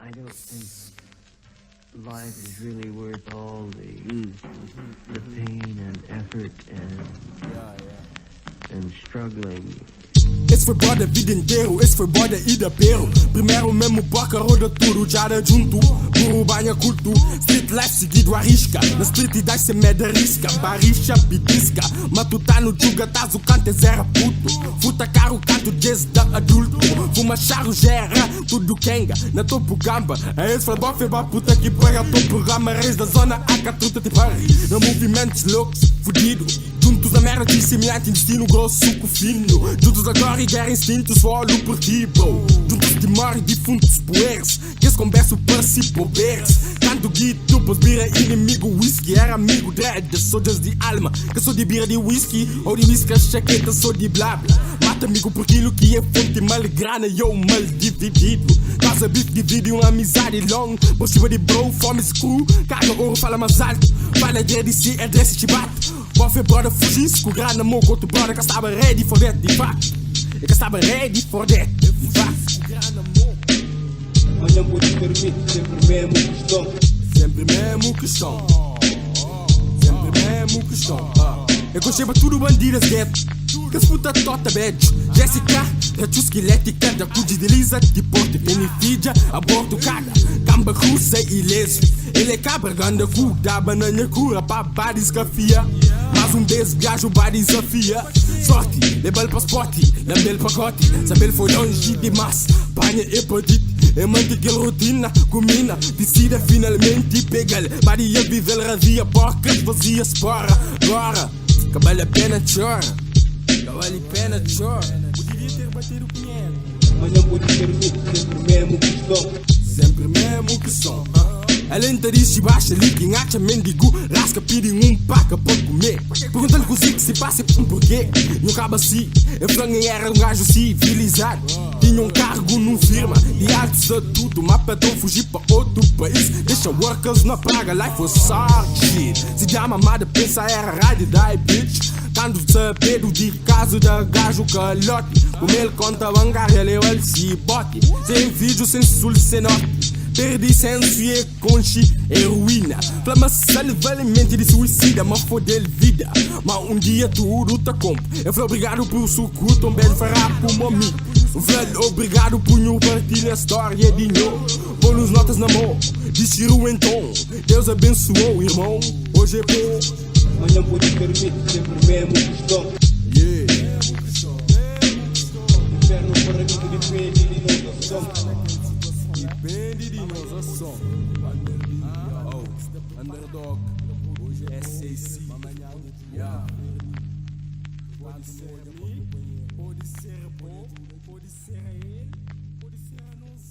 I don't think life is really worth all the pain and effort and struggling. Esse foi boda a vida inteiro, esse foi boda ida pero. Primeiro mesmo boca roda tudo, já era junto. Puro banha culto, street life seguido a risca. Na street idade se mede a risca, barricha, pitisca. Matutano, juga, tás o cantes era puto. Futa caro, canto jazz da adulto. Fuma charro, gera, tudo kenga. Na topo gamba, é esse foi bofe, ba puta que pega topo rama. Reis da zona, aca truta te pare. Na movimentos loucos, fudido. Juntos a merda de semelhante destino, grosso, suco fino. Juntos agora e guerra instintos, olho por ti, bro. Juntos de morre, defuntos poeiros. Que esse converso para si boberes. Canto guito, tupas, bira, inimigo, whisky. Era amigo, dread, sodas de alma. Que sou de bira de whisky, ou de whisky, chaqueta, sou de blá blá. Mata amigo por aquilo que é fonte mal grana e eu mal dividido. Casa bife divide uma amizade long. Por cima de bro, fome screw. Caga ouro, fala mais alto. Fala de si, é desse te bate. Bofe brother, fugisse com grana, mo go to brother. Que estava ready for that, de fact. Que estava ready for that, de fact. Amanhã por te permite, sempre mesmo questão. Sempre mesmo questão. Sempre mesmo questão. Eu concheba tudo bandidas gueto. Que se puta tota badge. Jessica, retu esquelética. Da cuide de Lisa, de porte benefídia. Aborto caga, gamba russa ileso. Ele é cabra, ganda cu, da banana cura. Babá descafia. Mas desgajo, ba desafia. Sorte, lebel passporte, lambel pacote. Saber foi longe demais. Panha hepatite. É manter aquela rotina, comina. Decida finalmente pegar. Maria vive, ela ravia. Porcas vazias, porra. Agora, que vale a pena chora. Que vale a pena chora. Poderia ter batido o pinheiro. Amanhã por te permite, sempre mesmo questão. Sempre mesmo que som. Além de isso, baixa ali, quem acha mendigo. Rasca, pedem paca pode comer. Perguntando cozido se passa por porquê. Não acaba assim, eu frango era gajo civilizado. Tinha cargo num firma, de artes a tudo. Mapa tão fugir para outro país. Deixa workers na praga, life was shit. Se dá mamada, pensa era rádio da bitch. Quando sabedo de caso da gajo calote. Como ele conta bancária, leu ele se bote. Sem vídeo, sem sul, sem norte. Perdi senso e conchi heroína. Flama saliva, mente de suicida. Mas fodeu vida. Mas dia tudo tá compro. Eu fui obrigado por suco, também fará por meu amigo. Velho, obrigado por não partilhar a história de novo. Pôr nos notas na mão, desciro então. Deus abençoou, irmão. Hoje é bom. Amanhã por te permite, sempre mesmo questão. Inferno para mim que depende de nossa ação. Depende de nossa ação. Underdog. Hoje é SAC. Pode ser bom, pode ser ele, pode ser a nós.